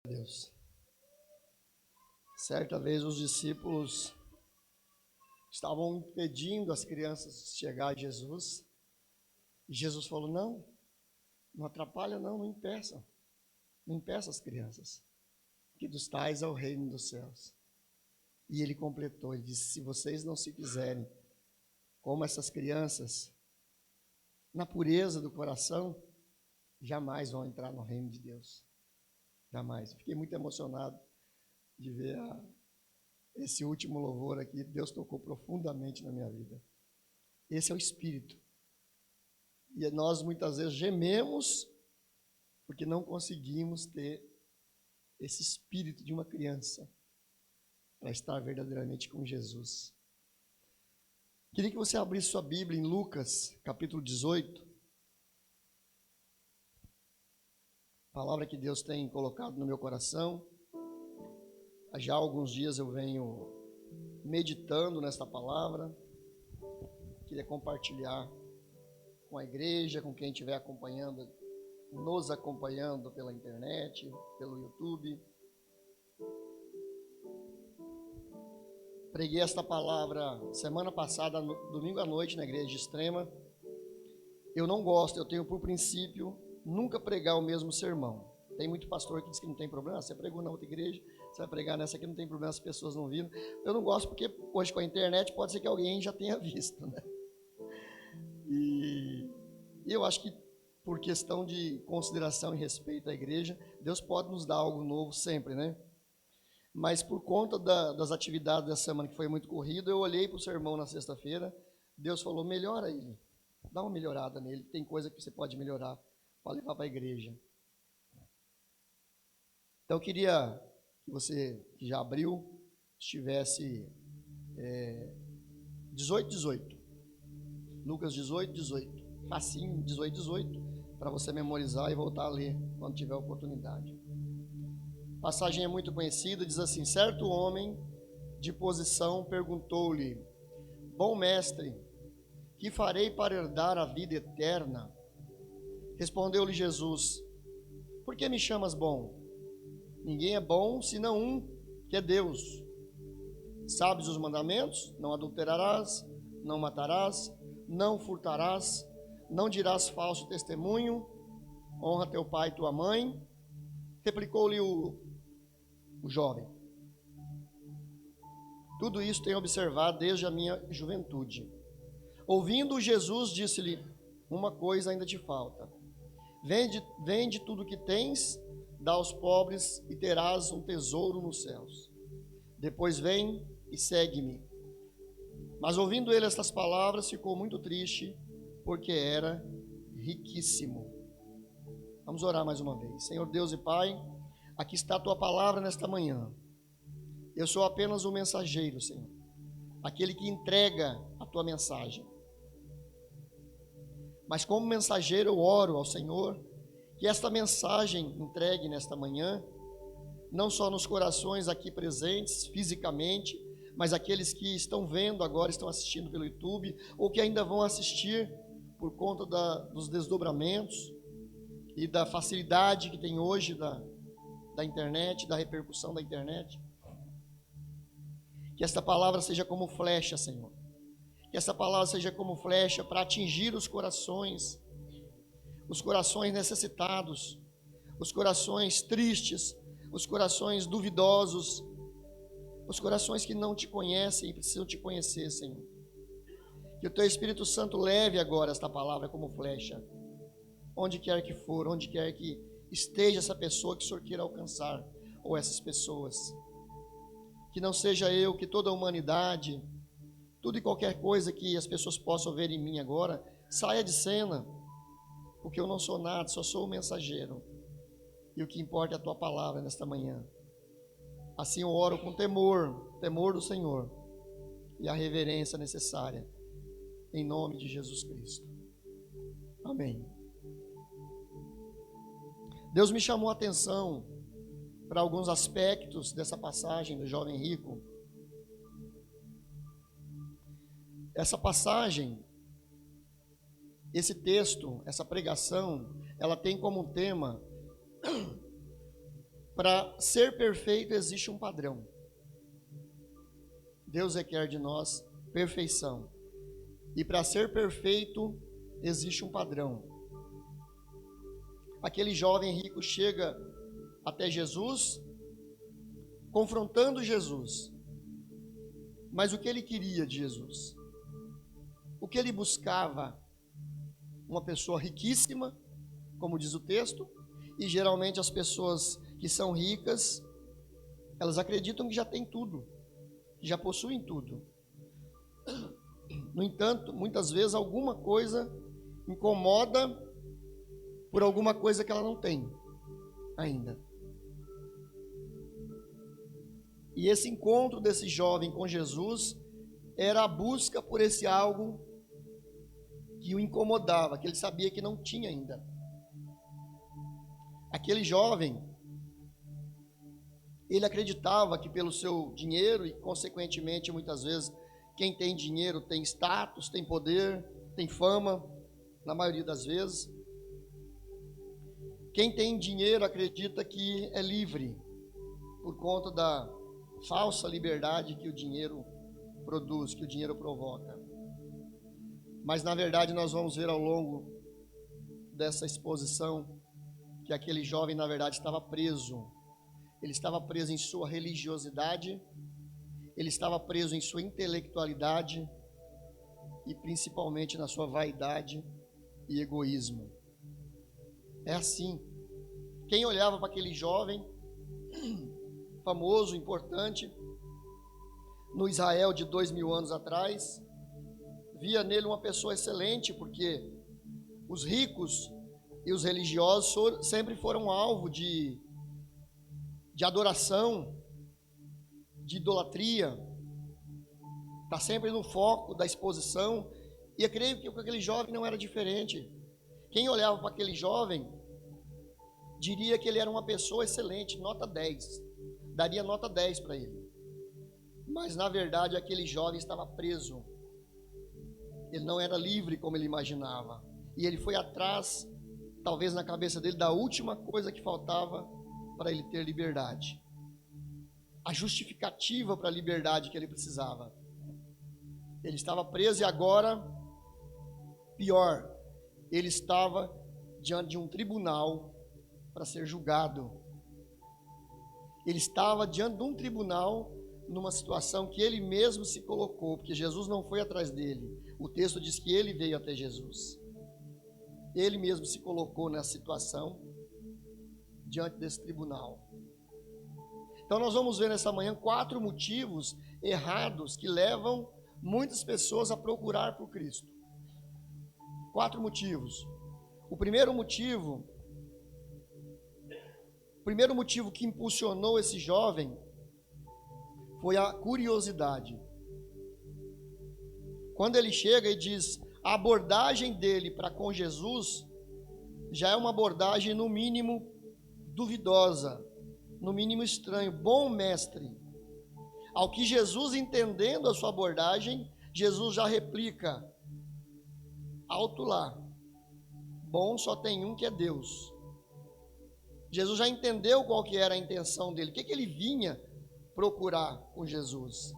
Deus. Certa vez os discípulos estavam impedindo as crianças de chegar a Jesus. E Jesus falou: não atrapalha não impeçam. Não impeça as crianças, que dos tais é o reino dos céus. E ele completou, ele disse: se vocês não se fizerem como essas crianças, na pureza do coração, jamais vão entrar no reino de Deus. Jamais. Fiquei muito emocionado de ver esse último louvor aqui. Deus tocou profundamente na minha vida. Esse é o Espírito. E nós muitas vezes gememos porque não conseguimos ter esse espírito de uma criança para estar verdadeiramente com Jesus. Queria que você abrisse sua Bíblia em Lucas, capítulo 18. Palavra que Deus tem colocado no meu coração. Já há alguns dias eu venho meditando nesta palavra. Queria compartilhar com a igreja, com quem estiver acompanhando, nos acompanhando pela internet, pelo YouTube. Preguei esta palavra semana passada, domingo à noite, na igreja de Extrema. Eu não gosto, eu tenho por princípio nunca pregar o mesmo sermão. Tem muito pastor que diz que não tem problema. Você pregou na outra igreja, você vai pregar nessa aqui, não tem problema, as pessoas não viram. Eu não gosto porque hoje com a internet pode ser que alguém já tenha visto, né? E eu acho que por questão de consideração e respeito à igreja, Deus pode nos dar algo novo sempre, né? Mas por conta das atividades dessa semana, que foi muito corrido, eu olhei para o sermão na sexta-feira, Deus falou: melhora ele, dá uma melhorada nele, tem coisa que você pode melhorar para levar para a igreja. Então eu queria que você, que já abriu, estivesse 18. Lucas 18. Facinho, 18, para você memorizar e voltar a ler quando tiver oportunidade. A passagem é muito conhecida, diz assim: certo homem de posição perguntou-lhe: bom mestre, que farei para herdar a vida eterna? Respondeu-lhe Jesus: por que me chamas bom? Ninguém é bom senão um, que é Deus. Sabes os mandamentos? Não adulterarás, não matarás, não furtarás, não dirás falso testemunho, honra teu pai e tua mãe. Replicou-lhe o jovem: tudo isso tenho observado desde a minha juventude. Ouvindo Jesus, disse-lhe: uma coisa ainda te falta. Vende tudo o que tens, dá aos pobres e terás um tesouro nos céus. Depois vem e segue-me. Mas ouvindo ele estas palavras, ficou muito triste, porque era riquíssimo. Vamos orar mais uma vez. Senhor Deus e Pai, aqui está a tua palavra nesta manhã. Eu sou apenas um mensageiro, Senhor, aquele que entrega a tua mensagem. Mas como mensageiro eu oro ao Senhor que esta mensagem entregue nesta manhã, não só nos corações aqui presentes fisicamente, mas aqueles que estão vendo agora, estão assistindo pelo YouTube, ou que ainda vão assistir por conta dos desdobramentos e da facilidade que tem hoje da internet, da repercussão da internet. Que esta palavra seja como flecha, Senhor. Que essa palavra seja como flecha para atingir os corações necessitados, os corações tristes, os corações duvidosos, os corações que não te conhecem e precisam te conhecer, Senhor. Que o teu Espírito Santo leve agora esta palavra como flecha, onde quer que for, onde quer que esteja essa pessoa que o Senhor queira alcançar, ou essas pessoas. Que não seja eu, que toda a humanidade, tudo e qualquer coisa que as pessoas possam ver em mim agora, saia de cena, porque eu não sou nada, só sou o mensageiro. E o que importa é a tua palavra nesta manhã. Assim eu oro com temor do Senhor e a reverência necessária, em nome de Jesus Cristo. Amém. Deus me chamou a atenção para alguns aspectos dessa passagem do jovem rico. Essa passagem, esse texto, essa pregação, ela tem como tema para ser perfeito existe um padrão. Deus requer de nós perfeição. E para ser perfeito existe um padrão. Aquele jovem rico chega até Jesus, confrontando Jesus. Mas o que ele queria de Jesus? O que ele buscava? Uma pessoa riquíssima, como diz o texto, e geralmente as pessoas que são ricas, elas acreditam que já têm tudo, que já possuem tudo. No entanto, muitas vezes alguma coisa incomoda por alguma coisa que ela não tem ainda. E esse encontro desse jovem com Jesus era a busca por esse algo que o incomodava, que ele sabia que não tinha ainda. Aquele jovem, ele acreditava que pelo seu dinheiro, e consequentemente muitas vezes quem tem dinheiro tem status, tem poder, tem fama, na maioria das vezes. Quem tem dinheiro acredita que é livre, por conta da falsa liberdade que o dinheiro produz, que o dinheiro provoca. Mas na verdade nós vamos ver ao longo dessa exposição que aquele jovem na verdade estava preso. Ele estava preso em sua religiosidade, ele estava preso em sua intelectualidade e principalmente na sua vaidade e egoísmo. É assim. Quem olhava para aquele jovem famoso, importante, no Israel de 2000 anos atrás, via nele uma pessoa excelente, porque os ricos e os religiosos sempre foram alvo de adoração, de idolatria, está sempre no foco da exposição, e eu creio que aquele jovem não era diferente. Quem olhava para aquele jovem, diria que ele era uma pessoa excelente, nota 10, daria nota 10 para ele. Mas na verdade aquele jovem estava preso, ele não era livre como ele imaginava, e ele foi atrás, talvez na cabeça dele, da última coisa que faltava para ele ter liberdade, a justificativa para a liberdade que ele precisava. Ele estava preso e agora, pior, ele estava diante de um tribunal para ser julgado. Ele estava diante de um tribunal numa situação que ele mesmo se colocou, porque Jesus não foi atrás dele. O texto diz que ele veio até Jesus. Ele mesmo se colocou nessa situação diante desse tribunal. Então nós vamos ver nessa manhã 4 motivos errados que levam muitas pessoas a procurar por Cristo. 4 motivos. O primeiro motivo que impulsionou esse jovem foi a curiosidade. Quando ele chega e diz, a abordagem dele para com Jesus já é uma abordagem no mínimo duvidosa, no mínimo estranho. Bom mestre. Ao que Jesus, entendendo a sua abordagem, Jesus já replica, alto lá, bom só tem um que é Deus. Jesus já entendeu qual que era a intenção dele, o que ele vinha procurar com Jesus.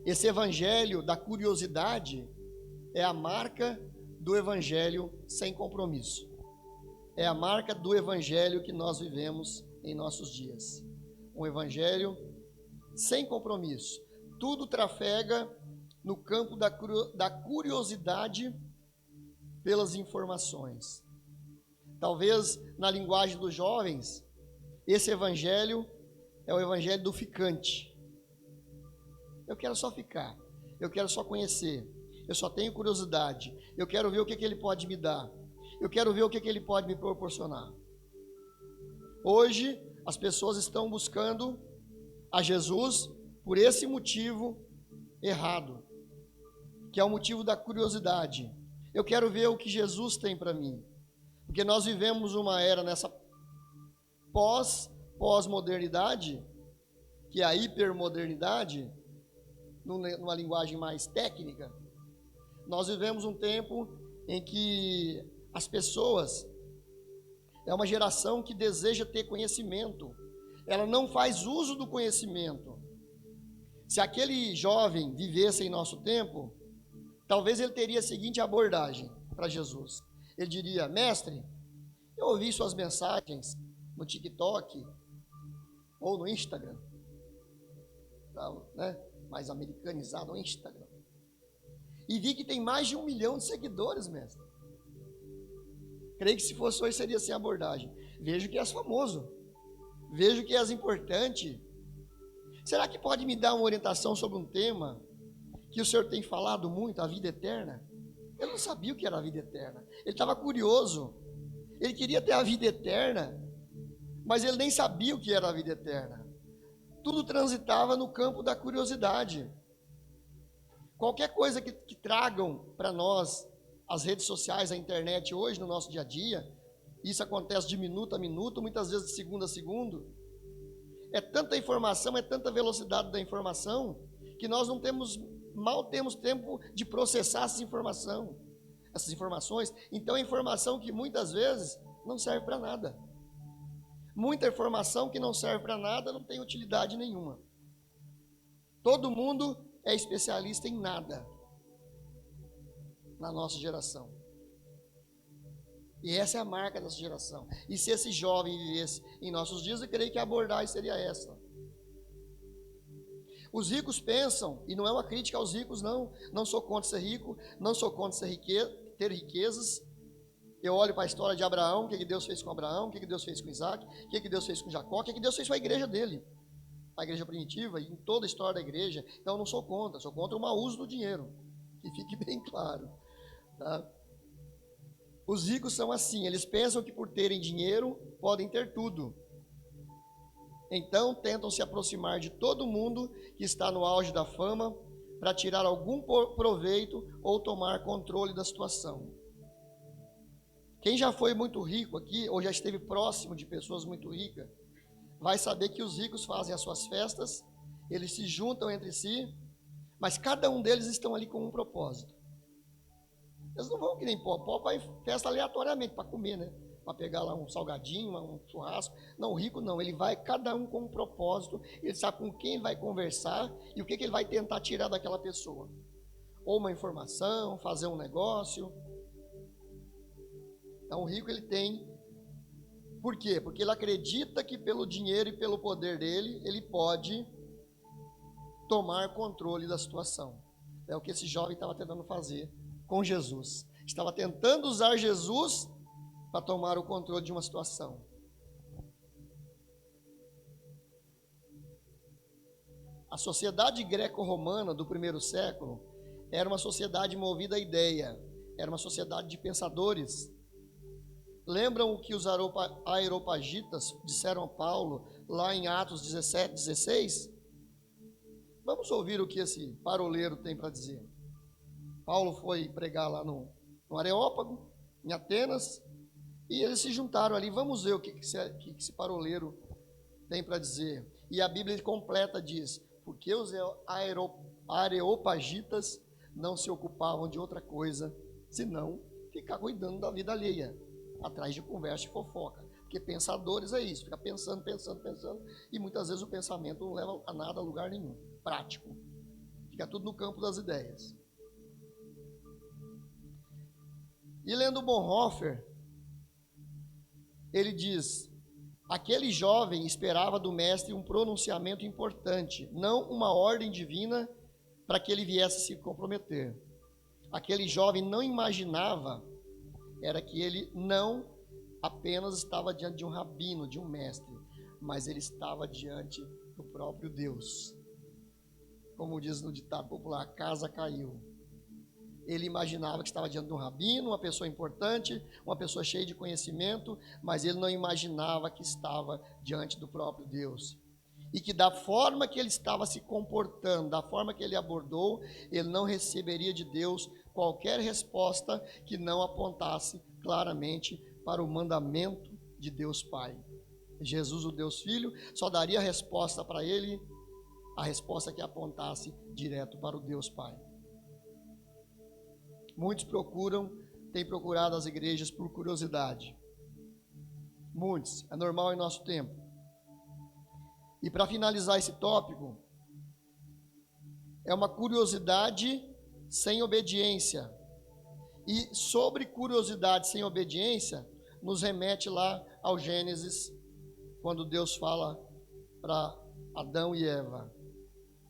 Esse evangelho da curiosidade é a marca do evangelho sem compromisso. É a marca do evangelho que nós vivemos em nossos dias. Um evangelho sem compromisso. Tudo trafega no campo da curiosidade pelas informações. Talvez na linguagem dos jovens, esse evangelho é o evangelho do ficante. Eu quero só ficar, eu quero só conhecer, eu só tenho curiosidade, eu quero ver o que ele pode me dar, eu quero ver o que ele pode me proporcionar. Hoje, as pessoas estão buscando a Jesus por esse motivo errado, que é o motivo da curiosidade. Eu quero ver o que Jesus tem para mim, porque nós vivemos uma era nessa pós-modernidade, que é a hipermodernidade, numa linguagem mais técnica. Nós vivemos um tempo em que as pessoas É uma geração que deseja ter conhecimento. Ela não faz uso do conhecimento. Se aquele jovem vivesse em nosso tempo, talvez ele teria a seguinte abordagem para Jesus. Ele diria: mestre, eu ouvi suas mensagens no TikTok ou no Instagram, né? Mais americanizado, o Instagram. E vi que tem mais de 1 milhão de seguidores, mestre. Creio que se fosse hoje seria assim a abordagem. Vejo que és famoso. Vejo que és importante. Será que pode me dar uma orientação sobre um tema que o senhor tem falado muito, a vida eterna? Eu não sabia o que era a vida eterna. Ele estava curioso. Ele queria ter a vida eterna, mas ele nem sabia o que era a vida eterna. Tudo transitava no campo da curiosidade. Qualquer coisa que tragam para nós as redes sociais, a internet hoje no nosso dia a dia, isso acontece de minuto a minuto, muitas vezes de segundo a segundo. É tanta informação, é tanta velocidade da informação, que nós mal temos tempo de processar essas informações. Então é informação que muitas vezes não serve para nada. Muita informação que não serve para nada não tem utilidade nenhuma. Todo mundo é especialista em nada na nossa geração. E essa é a marca dessa geração. E se esse jovem vivesse em nossos dias, eu creio que a abordagem seria essa. Os ricos pensam, e não é uma crítica aos ricos, não sou contra ser rico, não sou contra ter riquezas. Eu olho para a história de Abraão, o que Deus fez com Abraão, o que Deus fez com Isaac, o que Deus fez com Jacó, o que Deus fez com a igreja dele, a igreja primitiva e em toda a história da igreja. Então eu não sou contra o mau uso do dinheiro, que fique bem claro, tá? Os ricos são assim, eles pensam que por terem dinheiro podem ter tudo. Então tentam se aproximar de todo mundo que está no auge da fama para tirar algum proveito ou tomar controle da situação. Quem já foi muito rico aqui, ou já esteve próximo de pessoas muito ricas, vai saber que os ricos fazem as suas festas, eles se juntam entre si, mas cada um deles estão ali com um propósito. Eles não vão que nem pó vai em festa aleatoriamente para comer, né? Para pegar lá um salgadinho, um churrasco. Não, o rico não, ele vai cada um com um propósito, ele sabe com quem ele vai conversar e o que ele vai tentar tirar daquela pessoa. Ou uma informação, fazer um negócio. Então o rico ele tem. Por quê? Porque ele acredita que pelo dinheiro e pelo poder dele, ele pode tomar controle da situação. É o que esse jovem estava tentando fazer com Jesus. Estava tentando usar Jesus para tomar o controle de uma situação. A sociedade greco-romana do primeiro século era uma sociedade movida à ideia, era uma sociedade de pensadores. Lembram o que os areopagitas disseram a Paulo lá em Atos 17, 16? Vamos ouvir o que esse paroleiro tem para dizer. Paulo foi pregar lá no Areópago, em Atenas, e eles se juntaram ali. Vamos ver o que esse paroleiro tem para dizer. E a Bíblia completa diz: porque os areopagitas não se ocupavam de outra coisa, senão ficar cuidando da vida alheia, atrás de conversa e fofoca. Porque pensadores é isso, fica pensando, e muitas vezes o pensamento não leva a nada, a lugar nenhum, prático. Fica tudo no campo das ideias. E lendo Bonhoeffer, ele diz: aquele jovem esperava do mestre um pronunciamento importante, não uma ordem divina para que ele viesse se comprometer. Aquele jovem não imaginava, era que ele não apenas estava diante de um rabino, de um mestre, mas ele estava diante do próprio Deus. Como diz no ditado popular, a casa caiu. Ele imaginava que estava diante de um rabino, uma pessoa importante, uma pessoa cheia de conhecimento, mas ele não imaginava que estava diante do próprio Deus. E que da forma que ele estava se comportando, da forma que ele abordou, ele não receberia de Deus qualquer resposta que não apontasse claramente para o mandamento de Deus Pai. Jesus, o Deus Filho, só daria a resposta para ele, a resposta que apontasse direto para o Deus Pai. Muitos têm procurado as igrejas por curiosidade. Muitos. É normal em nosso tempo. E para finalizar esse tópico, é uma curiosidade sem obediência. E sobre curiosidade sem obediência, nos remete lá ao Gênesis, quando Deus fala para Adão e Eva: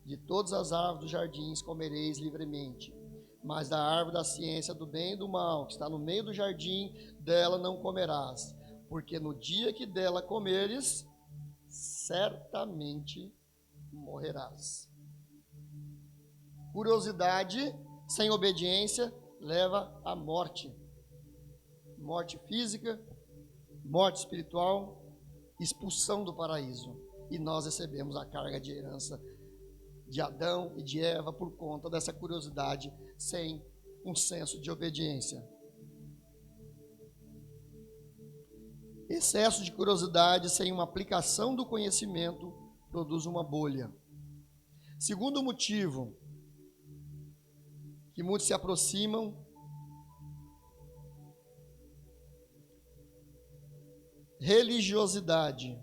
de todas as árvores dos jardins comereis livremente, mas da árvore da ciência do bem e do mal, que está no meio do jardim, dela não comerás, porque no dia que dela comeres, certamente morrerás. Curiosidade sem obediência leva à morte. Morte física, morte espiritual, expulsão do paraíso. E nós recebemos a carga de herança de Adão e de Eva por conta dessa curiosidade sem um senso de obediência. Excesso de curiosidade sem uma aplicação do conhecimento produz uma bolha. Segundo motivo que muitos se aproximam, religiosidade.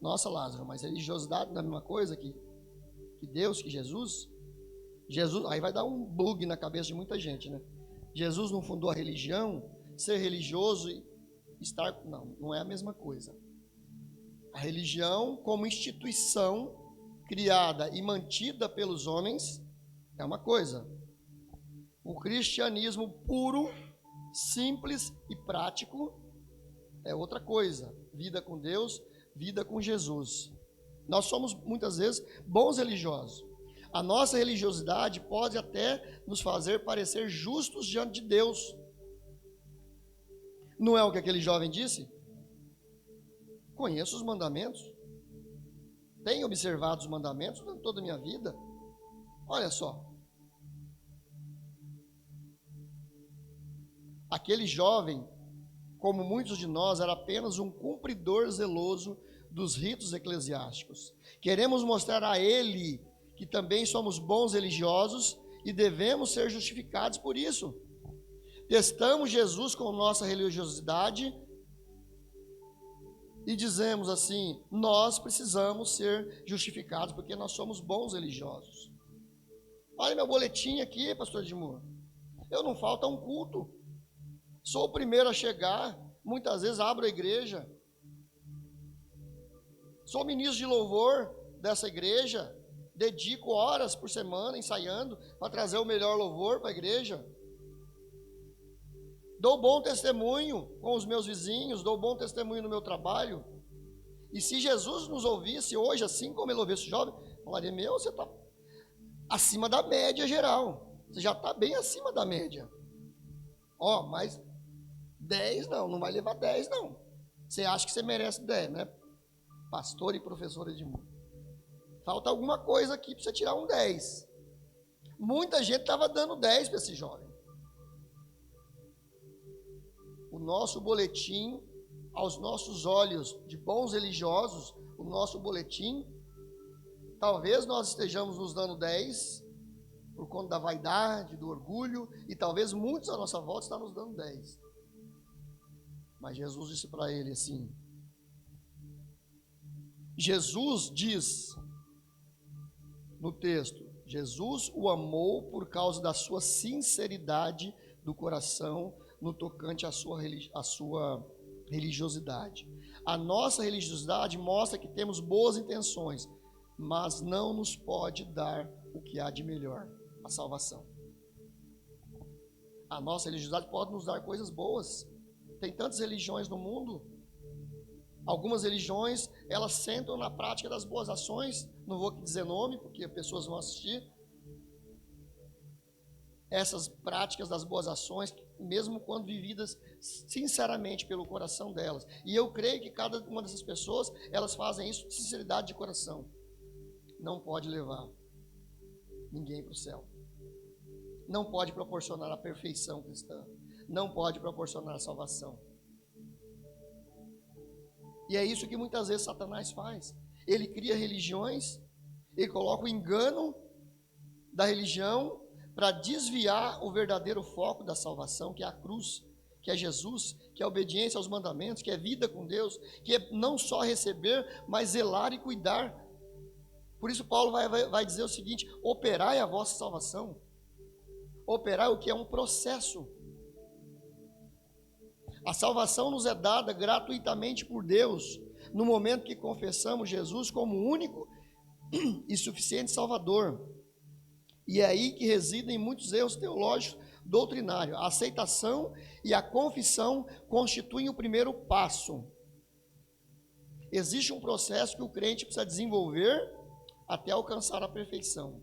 Nossa, Lázaro, mas religiosidade não é a mesma coisa que Deus, que Jesus? Jesus, aí vai dar um bug na cabeça de muita gente, né? Jesus não fundou a religião, ser religioso e estar... Não é a mesma coisa. A religião, como instituição criada e mantida pelos homens, é uma coisa. O cristianismo puro, simples e prático é outra coisa. Vida com Deus, vida com Jesus. Nós somos, muitas vezes, bons religiosos. A nossa religiosidade pode até nos fazer parecer justos diante de Deus. Não é o que aquele jovem disse? Conheço os mandamentos. Tenho observado os mandamentos durante toda a minha vida. Olha só. Aquele jovem, como muitos de nós, era apenas um cumpridor zeloso dos ritos eclesiásticos. Queremos mostrar a ele que também somos bons religiosos e devemos ser justificados por isso. Testamos Jesus com nossa religiosidade e dizemos assim: nós precisamos ser justificados porque nós somos bons religiosos. Olha meu boletim aqui, pastor Edmur. Eu não falto a um culto. Sou o primeiro a chegar, muitas vezes abro a igreja. Sou ministro de louvor dessa igreja, dedico horas por semana ensaiando para trazer o melhor louvor para a igreja. Dou bom testemunho com os meus vizinhos, dou bom testemunho no meu trabalho. E se Jesus nos ouvisse hoje, assim como ele ouviu esse jovem, falaria: meu, você está acima da média geral. Você já está bem acima da média. Ó, mas 10 não vai levar 10 não. Você acha que você merece 10, né? Pastor e professora de mundo. Falta alguma coisa aqui para você tirar um 10. Muita gente estava dando 10 para esse jovem. O nosso boletim, aos nossos olhos de bons religiosos, o nosso boletim, talvez nós estejamos nos dando 10 por conta da vaidade, do orgulho, e talvez muitos à nossa volta estão nos dando 10. Mas Jesus disse para ele assim, Jesus diz no texto, Jesus o amou por causa da sua sinceridade do coração no tocante à sua religiosidade. A nossa religiosidade mostra que temos boas intenções, mas não nos pode dar o que há de melhor, a salvação. A nossa religiosidade pode nos dar coisas boas. Tem tantas religiões no mundo. Algumas religiões, elas sentam na prática das boas ações. Não vou dizer nome, porque pessoas vão assistir. Essas práticas das boas ações, mesmo quando vividas sinceramente pelo coração delas. E eu creio que cada uma dessas pessoas, elas fazem isso de sinceridade de coração. Não pode levar ninguém para o céu. Não pode proporcionar a perfeição cristã. Não pode proporcionar a salvação. E é isso que muitas vezes Satanás faz. Ele cria religiões, ele coloca o engano da religião para desviar o verdadeiro foco da salvação, que é a cruz. que é Jesus, que é obediência aos mandamentos, que é vida com Deus, que é não só receber, mas zelar e cuidar. Por isso Paulo vai dizer o seguinte: operai a vossa salvação. Operar o que é um processo. A salvação nos é dada gratuitamente por Deus, no momento que confessamos Jesus como único e suficiente Salvador. E é aí que residem muitos erros teológicos doutrinários. A aceitação e a confissão constituem o primeiro passo. Existe um processo que o crente precisa desenvolver até alcançar a perfeição.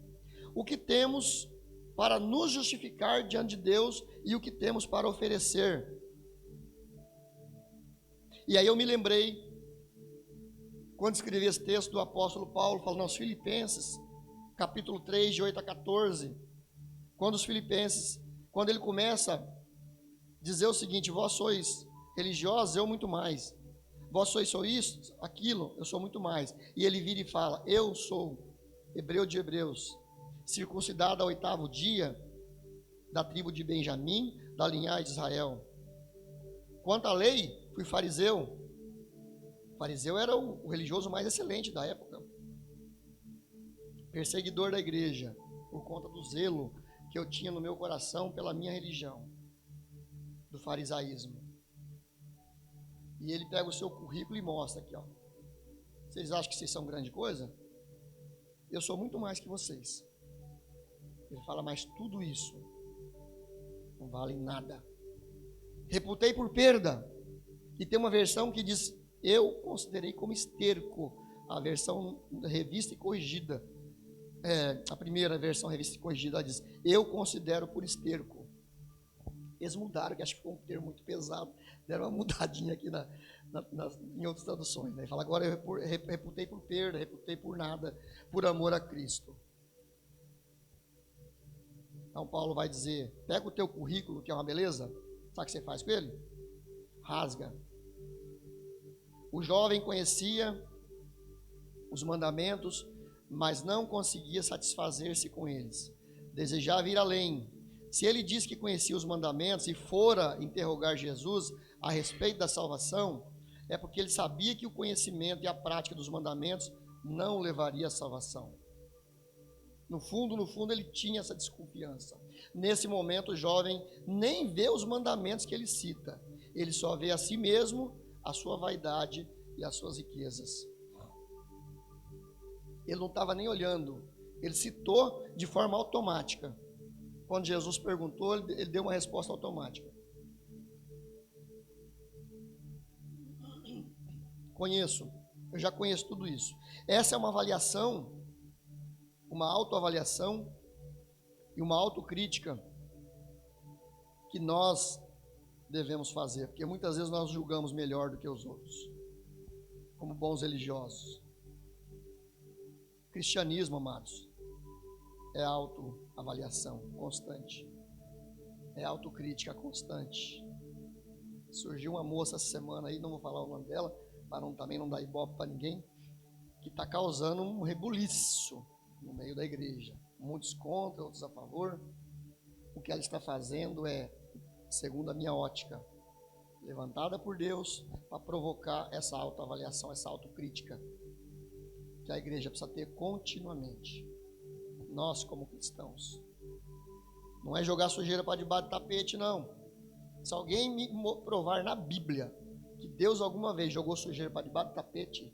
O que temos para nos justificar diante de Deus e o que temos para oferecer. E aí eu me lembrei, quando escrevi esse texto do apóstolo Paulo, falando aos Filipenses, capítulo 3, de 8 a 14, quando os Filipenses, quando ele começa a dizer o seguinte: vós sois religiosos, eu muito mais. Vós sois só isso, aquilo, eu sou muito mais. E ele vira e fala: eu sou hebreu de hebreus, circuncidado ao 8º dia, da tribo de Benjamim, da linhagem de Israel. Quanto à lei, fui fariseu. Fariseu era o religioso mais excelente da época. Perseguidor da igreja, por conta do zelo que eu tinha no meu coração pela minha religião, do farisaísmo. E ele pega o seu currículo e mostra aqui, ó. Vocês acham que vocês são grande coisa? Eu sou muito mais que vocês. Ele fala: mas tudo isso não vale nada. Reputei por perda. E tem uma versão que diz: eu considerei como esterco. A versão revista e corrigida, a primeira versão revista e corrigida, ela diz: eu considero por esterco. Eles mudaram, que acho que foi um termo muito pesado, deram uma mudadinha aqui em outras traduções, né? Fala: agora eu reputei por perda, reputei por nada, por amor a Cristo. Então Paulo vai dizer: pega o teu currículo, que é uma beleza, sabe o que você faz com ele? Rasga. O jovem conhecia os mandamentos, mas não conseguia satisfazer-se com eles. Desejava ir além. Se ele diz que conhecia os mandamentos e fora interrogar Jesus a respeito da salvação, é porque ele sabia que o conhecimento e a prática dos mandamentos não levaria à salvação. No fundo, ele tinha essa desconfiança. Nesse momento, o jovem nem vê os mandamentos que ele cita. Ele só vê a si mesmo, a sua vaidade e as suas riquezas. Ele não estava nem olhando. Ele citou de forma automática. Quando Jesus perguntou, ele deu uma resposta automática. Eu já conheço tudo isso. Essa é uma avaliação, uma autoavaliação e uma autocrítica que nós devemos fazer, porque muitas vezes nós julgamos melhor do que os outros, como bons religiosos. Cristianismo, amados, é autoavaliação constante, é autocrítica constante. Surgiu uma moça essa semana aí, não vou falar o nome dela, para também não dar ibope para ninguém, que está causando um rebuliço no meio da igreja. Muitos contra, outros a favor. O que ela está fazendo é, segundo a minha ótica, levantada por Deus para provocar essa autoavaliação, essa autocrítica que a igreja precisa ter continuamente. Nós, como cristãos, não é jogar sujeira para debaixo do tapete, não. Se alguém me provar na Bíblia que Deus alguma vez jogou sujeira para debaixo do tapete,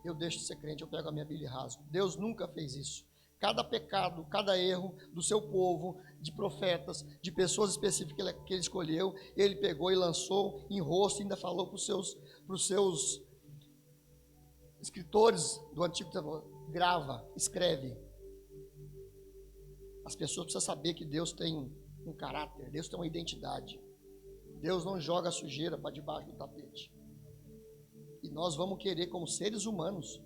eu deixo de ser crente, eu pego a minha Bíblia e rasgo. Deus nunca fez isso. Cada pecado, cada erro do seu povo, de profetas, de pessoas específicas que ele escolheu, ele pegou e lançou em rosto, e ainda falou para os seus escritores do Antigo Testamento: grava, escreve. As pessoas precisam saber que Deus tem um caráter, Deus tem uma identidade. Deus não joga sujeira para debaixo do tapete. E nós vamos querer, como seres humanos,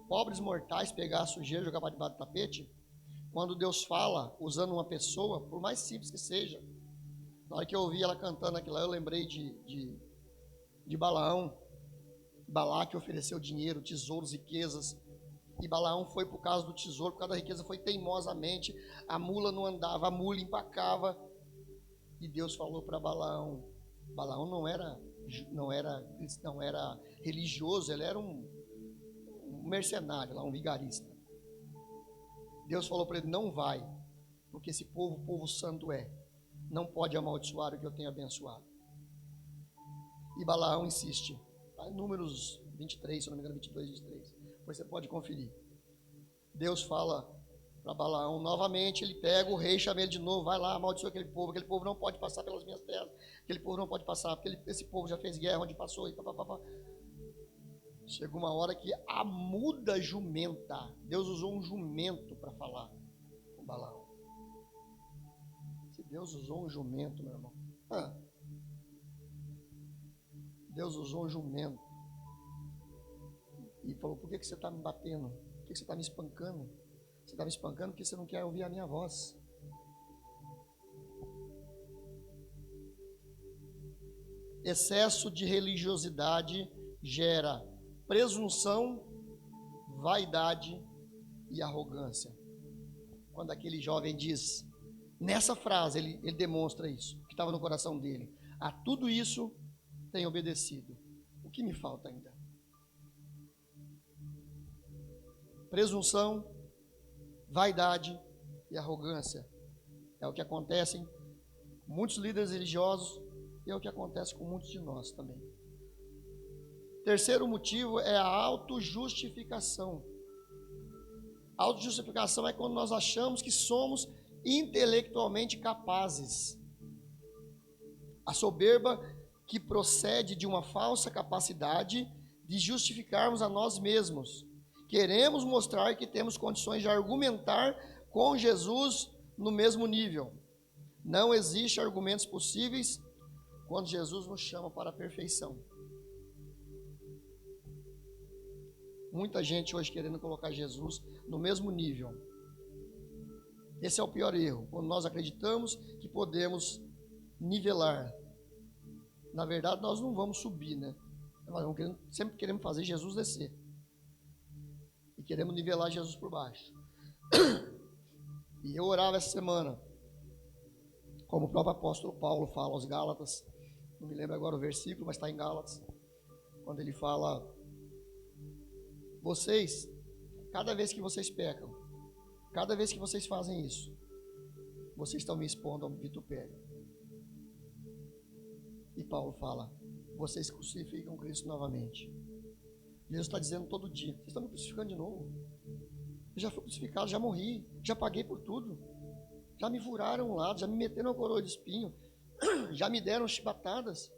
pobres mortais, pegar a sujeira e jogar para debaixo do tapete? Quando Deus fala, usando uma pessoa, por mais simples que seja. Na hora que eu ouvi ela cantando aquilo lá, eu lembrei de Balaão. Balaque ofereceu dinheiro, tesouros, riquezas. E Balaão foi por causa do tesouro, por causa da riqueza, foi teimosamente. A mula não andava, a mula empacava. E Deus falou para Balaão. Balaão não era religioso, ele era um mercenário, lá, um vigarista. Deus falou para ele: não vai, porque esse povo santo é. Não pode amaldiçoar o que eu tenho abençoado. E Balaão insiste. Está em Números 23, se não me engano, 22, 23. Depois você pode conferir. Deus fala para Balaão novamente, ele pega o rei, chama ele de novo, vai lá, amaldiçoa aquele povo não pode passar pelas minhas terras, aquele povo não pode passar, porque esse povo já fez guerra onde passou, e papapá. Chegou uma hora que a muda jumenta, Deus usou um jumento para falar com Balaão. Se Deus usou um jumento, meu irmão, Deus usou um jumento e falou: por que você está me batendo? Por que você está me espancando? Você está me espancando porque você não quer ouvir a minha voz. Excesso de religiosidade gera presunção, vaidade e arrogância. Quando aquele jovem diz, nessa frase ele demonstra isso, que estava no coração dele: a tudo isso tenho obedecido. O que me falta ainda? Presunção, vaidade e arrogância é o que acontece com muitos líderes religiosos e é o que acontece com muitos de nós também. Terceiro motivo é a autojustificação. A autojustificação é quando nós achamos que somos intelectualmente capazes. A soberba que procede de uma falsa capacidade de justificarmos a nós mesmos. Queremos mostrar que temos condições de argumentar com Jesus no mesmo nível. Não existe argumentos possíveis quando Jesus nos chama para a perfeição. Muita gente hoje querendo colocar Jesus no mesmo nível. Esse é o pior erro, quando nós acreditamos que podemos nivelar. Na verdade, nós não vamos subir, né? Nós sempre queremos fazer Jesus descer. E queremos nivelar Jesus por baixo. E eu orava essa semana, como o próprio apóstolo Paulo fala aos Gálatas, não me lembro agora o versículo, mas está em Gálatas, quando ele fala: vocês, cada vez que vocês pecam, cada vez que vocês fazem isso, vocês estão me expondo ao vitupério. E Paulo fala: vocês crucificam Cristo novamente. Jesus está dizendo todo dia: vocês estão me crucificando de novo. Eu já fui crucificado, já morri, já paguei por tudo. Já me furaram um lado, já me meteram uma coroa de espinho, já me deram chibatadas.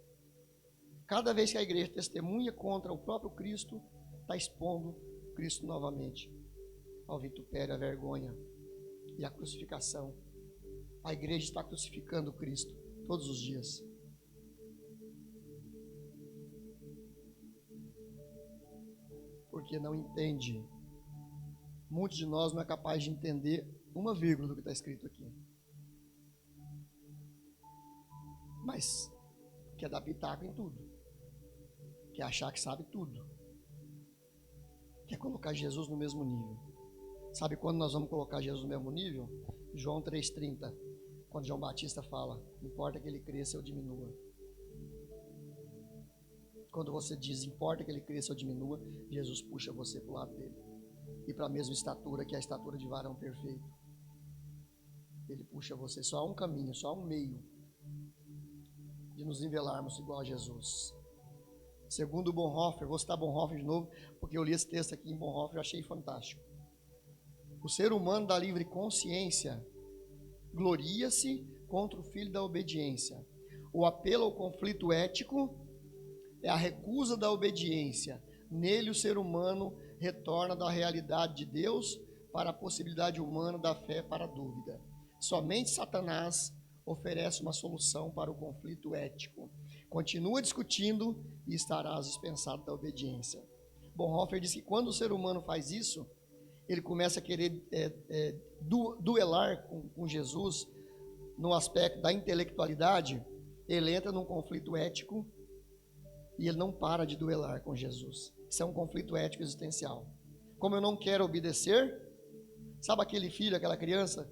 Cada vez que a igreja testemunha contra o próprio Cristo, está expondo Cristo novamente ao vitupério, à vergonha e à crucificação. A igreja está crucificando Cristo todos os dias. Porque não entende. Muitos de nós não é capaz de entender uma vírgula do que está escrito aqui. Mas quer dar pitaco em tudo. Quer achar que sabe tudo. Quer colocar Jesus no mesmo nível. Sabe quando nós vamos colocar Jesus no mesmo nível? João 3,30. Quando João Batista fala: não importa que ele cresça ou diminua. Quando você diz, importa que ele cresça ou diminua, Jesus puxa você para o lado dele. E para a mesma estatura, que é a estatura de varão perfeito. Ele puxa você. Só há um caminho, só há um meio de nos nivelarmos igual a Jesus. Segundo Bonhoeffer, vou citar Bonhoeffer de novo, porque eu li esse texto aqui em Bonhoeffer e achei fantástico. O ser humano da livre consciência gloria-se contra o filho da obediência. O apelo ao conflito ético é a recusa da obediência. Nele o ser humano retorna da realidade de Deus para a possibilidade humana da fé para a dúvida. Somente Satanás oferece uma solução para o conflito ético. Continua discutindo e estarás dispensado da obediência. Bonhoeffer diz que quando o ser humano faz isso, ele começa a querer duelar com Jesus no aspecto da intelectualidade. Ele entra num conflito ético e ele não para de duelar com Jesus. Isso é um conflito ético existencial. Como eu não quero obedecer, sabe aquele filho, aquela criança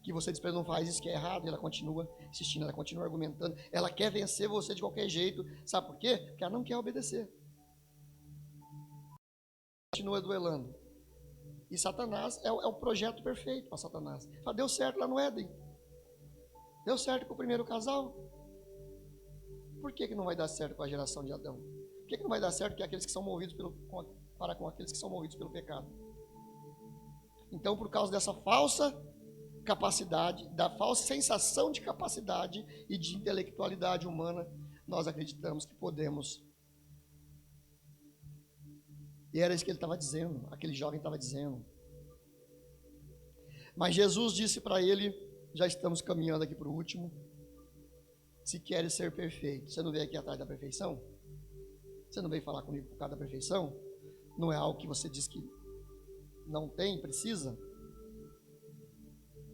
que você diz para ela não faz isso que é errado, e ela continua insistindo, ela continua argumentando, ela quer vencer você de qualquer jeito, sabe por quê? Porque ela não quer obedecer. Continua duelando. E Satanás é o projeto perfeito para Satanás. Fala, deu certo lá no Éden. Deu certo com o primeiro casal. Por que não vai dar certo com a geração de Adão? Por que não vai dar certo com aqueles que são movidos para com aqueles que são movidos pelo pecado? Então, por causa dessa falsa capacidade, da falsa sensação de capacidade e de intelectualidade humana, nós acreditamos que podemos. E era isso que ele estava dizendo, aquele jovem estava dizendo. Mas Jesus disse para ele, já estamos caminhando aqui para o último, se queres ser perfeito, você não veio aqui atrás da perfeição? Você não veio falar comigo por causa da perfeição? Não é algo que você diz que não tem, precisa?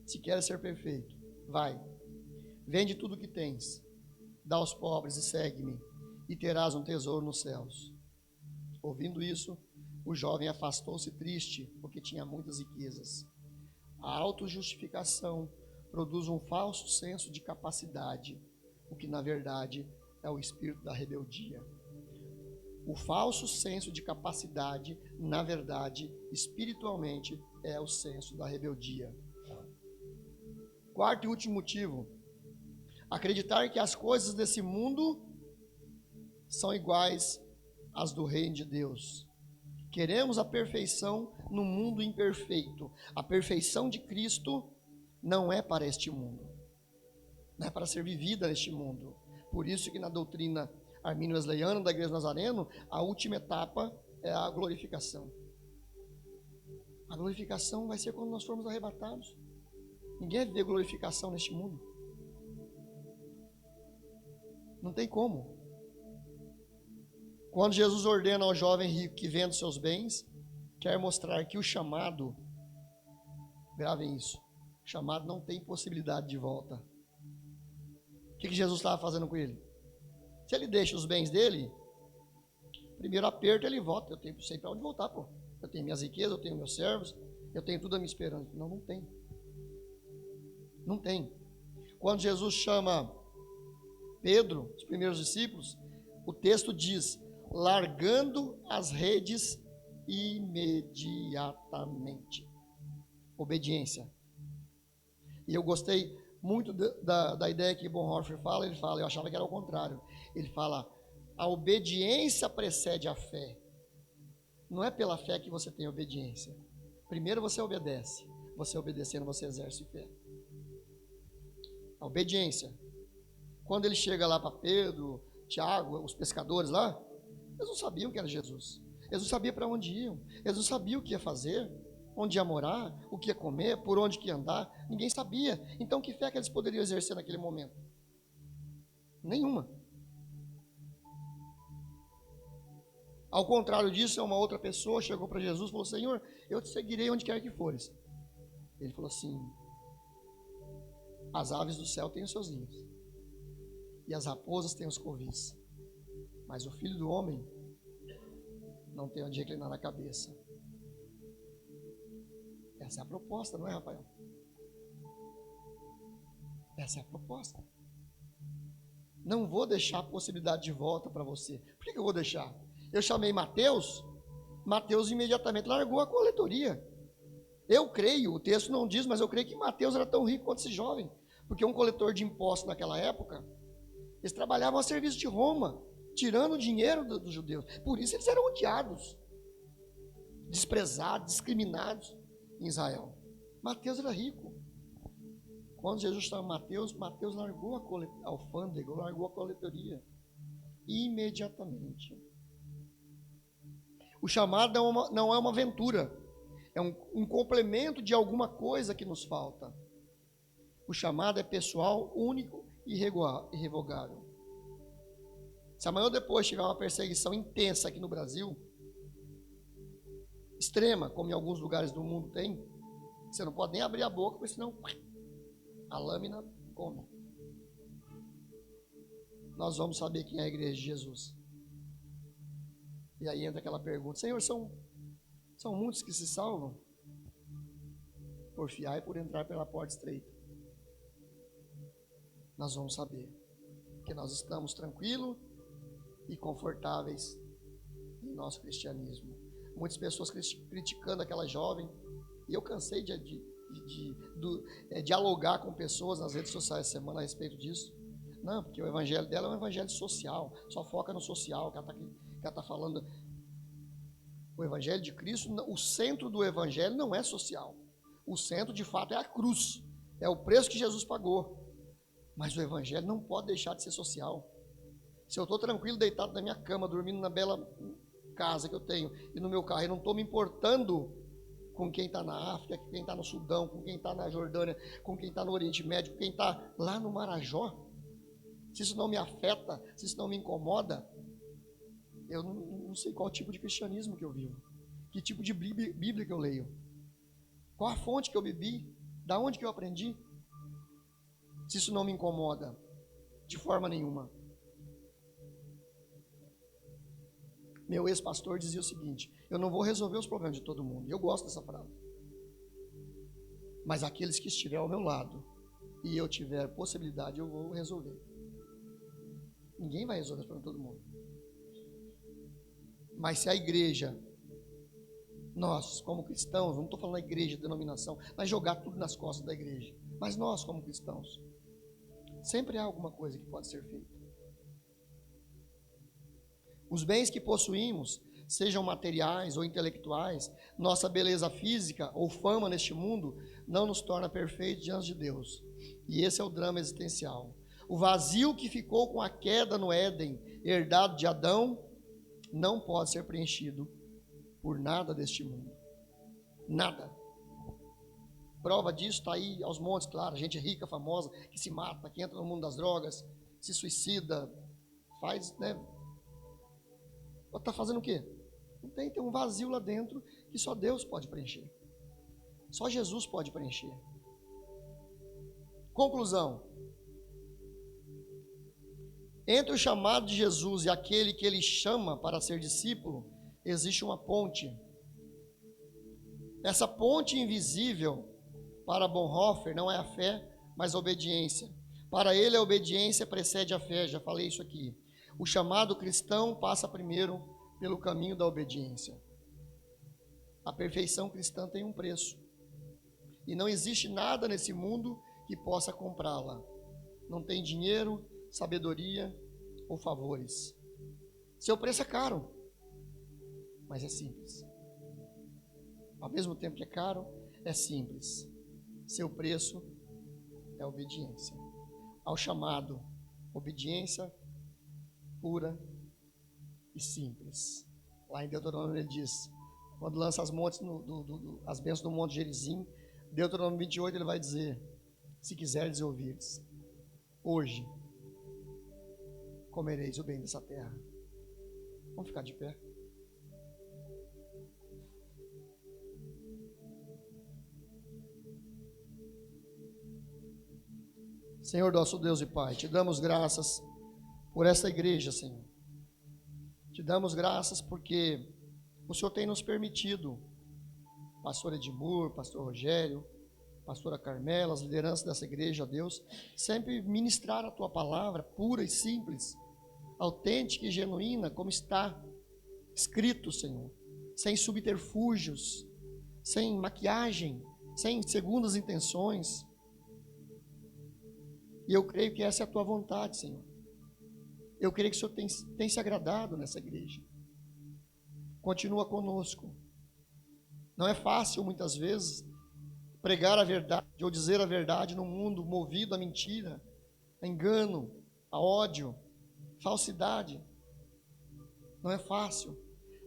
Se queres ser perfeito, vai, vende tudo o que tens, dá aos pobres e segue-me, e terás um tesouro nos céus. Ouvindo isso, o jovem afastou-se triste, porque tinha muitas riquezas. A autojustificação produz um falso senso de capacidade, o que na verdade é o espírito da rebeldia. O falso senso de capacidade, na verdade, espiritualmente, é o senso da rebeldia. Quarto e último motivo: acreditar que as coisas desse mundo são iguais às do reino de Deus. Queremos a perfeição no mundo imperfeito. A perfeição de Cristo não é para este mundo, não é para ser vivida neste mundo. Por isso que na doutrina armínio-wesleyana da Igreja Nazareno, a última etapa é a glorificação. A glorificação vai ser quando nós formos arrebatados. Ninguém vai ver glorificação neste mundo. Não tem como. Quando Jesus ordena ao jovem rico que venda seus bens, quer mostrar que o chamado, gravem isso, o chamado não tem possibilidade de volta. O que Jesus estava fazendo com ele? Se ele deixa os bens dele, primeiro aperto ele volta. Eu tenho sempre para onde voltar, pô. Eu tenho minhas riquezas, eu tenho meus servos, eu tenho tudo a minha esperança. Não, não tem. Não tem. Quando Jesus chama Pedro, os primeiros discípulos, o texto diz: largando as redes imediatamente. Obediência. E eu gostei muito da ideia que Bonhoeffer fala, eu achava que era o contrário. Ele fala, a obediência precede a fé. Não é pela fé que você tem obediência. Primeiro você obedece. Você obedecendo, você exerce fé. A obediência. Quando ele chega lá para Pedro, Tiago, os pescadores lá, eles não sabiam que era Jesus. Eles não sabiam para onde iam. Eles não sabiam o que ia fazer, onde ia morar, o que ia comer, por onde que ia andar. Ninguém sabia. Então, que fé que eles poderiam exercer naquele momento? Nenhuma. Ao contrário disso, uma outra pessoa chegou para Jesus e falou: Senhor, eu te seguirei onde quer que fores. Ele falou assim: as aves do céu têm os seus ninhos, e as raposas têm os covis, mas o Filho do Homem não tem onde reclinar a cabeça. Essa é a proposta, não é, Rafael? Essa é a proposta. Não vou deixar a possibilidade de volta para você. Por que eu vou deixar? Eu chamei Mateus, Mateus imediatamente largou a coletoria. Eu creio, o texto não diz, mas eu creio que Mateus era tão rico quanto esse jovem, porque um coletor de impostos naquela época, eles trabalhavam a serviço de Roma, tirando o dinheiro dos judeus. Por isso eles eram odiados, desprezados, discriminados em Israel. Mateus era rico. Quando Jesus estava em Mateus, Mateus largou a alfândega, largou a coletoria imediatamente. O chamado não é uma aventura, é um complemento de alguma coisa que nos falta. O chamado é pessoal, único e irrevogável. Se amanhã ou depois tiver uma perseguição intensa aqui no Brasil, extrema, como em alguns lugares do mundo tem, você não pode nem abrir a boca, porque senão a lâmina come. Nós vamos saber quem é a igreja de Jesus. E aí entra aquela pergunta: Senhor, são muitos que se salvam? Por fiar e por entrar pela porta estreita. nós vamos saber que nós estamos tranquilos e confortáveis em nosso cristianismo. Muitas pessoas criticando aquela jovem, e eu cansei de dialogar com pessoas nas redes sociais essa semana a respeito disso. Não, porque o evangelho dela é um evangelho social, só foca no social, que ela está falando. O evangelho de Cristo, o centro do evangelho não é social. O centro, de fato, é a cruz, é o preço que Jesus pagou. Mas o evangelho não pode deixar de ser social. Se eu estou tranquilo, deitado na minha cama, dormindo na bela casa que eu tenho, e no meu carro, eu não estou me importando com quem está na África, com quem está no Sudão, com quem está na Jordânia, com quem está no Oriente Médio, com quem está lá no Marajó, se isso não me afeta, se isso não me incomoda, eu não sei qual tipo de cristianismo que eu vivo, que tipo de Bíblia que eu leio, qual a fonte que eu bebi, da onde que eu aprendi, se isso não me incomoda de forma nenhuma. Meu ex-pastor dizia o seguinte: eu não vou resolver os problemas de todo mundo. Eu gosto dessa frase. Mas aqueles que estiverem ao meu lado e eu tiver possibilidade, eu vou resolver. Ninguém vai resolver os problemas de todo mundo. Mas se a igreja, nós como cristãos, não estou falando da igreja, denominação, mas jogar tudo nas costas da igreja. Mas nós como cristãos, sempre há alguma coisa que pode ser feita. Os bens que possuímos, sejam materiais ou intelectuais, nossa beleza física ou fama neste mundo, não nos torna perfeitos diante de Deus. E esse é o drama existencial. O vazio que ficou com a queda no Éden, herdado de Adão, não pode ser preenchido por nada deste mundo. Nada. Prova disso está aí aos montes, claro, gente rica, famosa, que se mata, que entra no mundo das drogas, se suicida, faz, né? Está fazendo o quê? Não tem um vazio lá dentro que só Deus pode preencher. Só Jesus pode preencher. Conclusão. Entre o chamado de Jesus e aquele que ele chama para ser discípulo, existe uma ponte. Essa ponte invisível para Bonhoeffer não é a fé, mas a obediência. Para ele, a obediência precede a fé, já falei isso aqui. O chamado cristão passa primeiro pelo caminho da obediência. A perfeição cristã tem um preço. E não existe nada nesse mundo que possa comprá-la. Não tem dinheiro, sabedoria ou favores. Seu preço é caro, mas é simples. Ao mesmo tempo que é caro, é simples. Seu preço é obediência. Ao chamado, obediência pura e simples. Lá em Deuteronômio ele diz, quando lança as bênçãos do monte Gerizim, Deuteronômio 28 ele vai dizer, se quiseres e ouvires, hoje comereis o bem dessa terra. Vamos ficar de pé. Senhor nosso Deus e Pai, te damos graças por essa igreja, Senhor. Te damos graças porque o Senhor tem nos permitido, pastor Edmur, pastor Rogério, pastora Carmela, as lideranças dessa igreja, Deus, sempre ministrar a Tua palavra pura e simples, autêntica e genuína, como está escrito, Senhor, sem subterfúgios, sem maquiagem, sem segundas intenções. E eu creio que essa é a Tua vontade, Senhor. Eu creio que o Senhor tem se agradado nessa igreja. Continua conosco. Não é fácil, muitas vezes, pregar a verdade ou dizer a verdade num mundo movido à mentira, a engano, a ódio, falsidade. Não é fácil.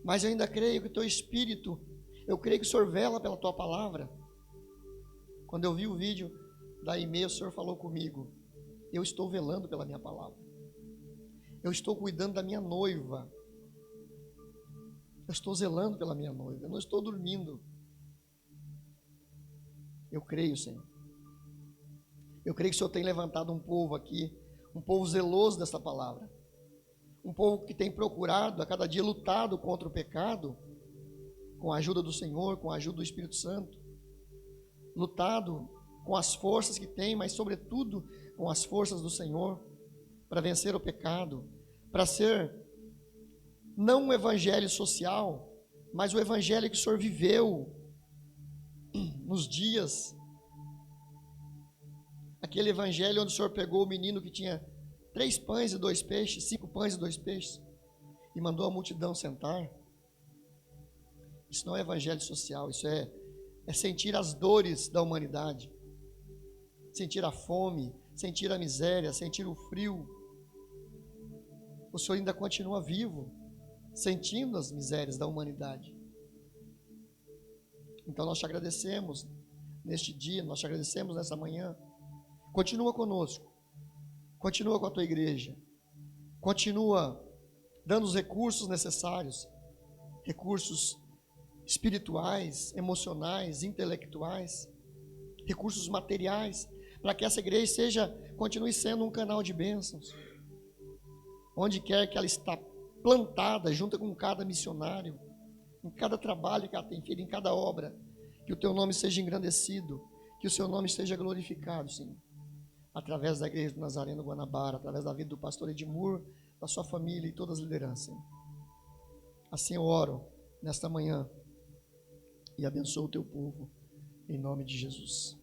Mas eu ainda creio que o Teu Espírito, eu creio que o Senhor vela pela Tua palavra. Quando eu vi o vídeo da e-mail, o Senhor falou comigo, eu estou velando pela minha palavra. Eu estou cuidando da minha noiva. Eu estou zelando pela minha noiva. Eu não estou dormindo. Eu creio, Senhor. Eu creio que o Senhor tem levantado um povo aqui, um povo zeloso dessa palavra. Um povo que tem procurado, a cada dia lutado contra o pecado, com a ajuda do Senhor, com a ajuda do Espírito Santo. Lutado com as forças que tem, mas sobretudo com as forças do Senhor, para vencer o pecado, para ser não um evangelho social, mas o evangelho que o Senhor viveu nos dias, aquele evangelho onde o Senhor pegou o menino que tinha 3 pães e 2 peixes, 5 pães e 2 peixes, e mandou a multidão sentar. Isso não é evangelho social, isso é sentir as dores da humanidade, sentir a fome, sentir a miséria, sentir o frio. O Senhor ainda continua vivo, sentindo as misérias da humanidade. Então nós te agradecemos neste dia, nós te agradecemos nessa manhã. Continua conosco, continua com a tua igreja, continua dando os recursos necessários, recursos espirituais, emocionais, intelectuais, recursos materiais, para que essa igreja continue sendo um canal de bênçãos. Onde quer que ela está plantada, junto com cada missionário, em cada trabalho que ela tem feito, em cada obra, que o teu nome seja engrandecido, que o seu nome seja glorificado, Senhor, através da igreja do Nazareno Guanabara, através da vida do pastor Edmur, da sua família e todas as lideranças, Senhor. Assim eu oro nesta manhã e abençoo o teu povo, em nome de Jesus.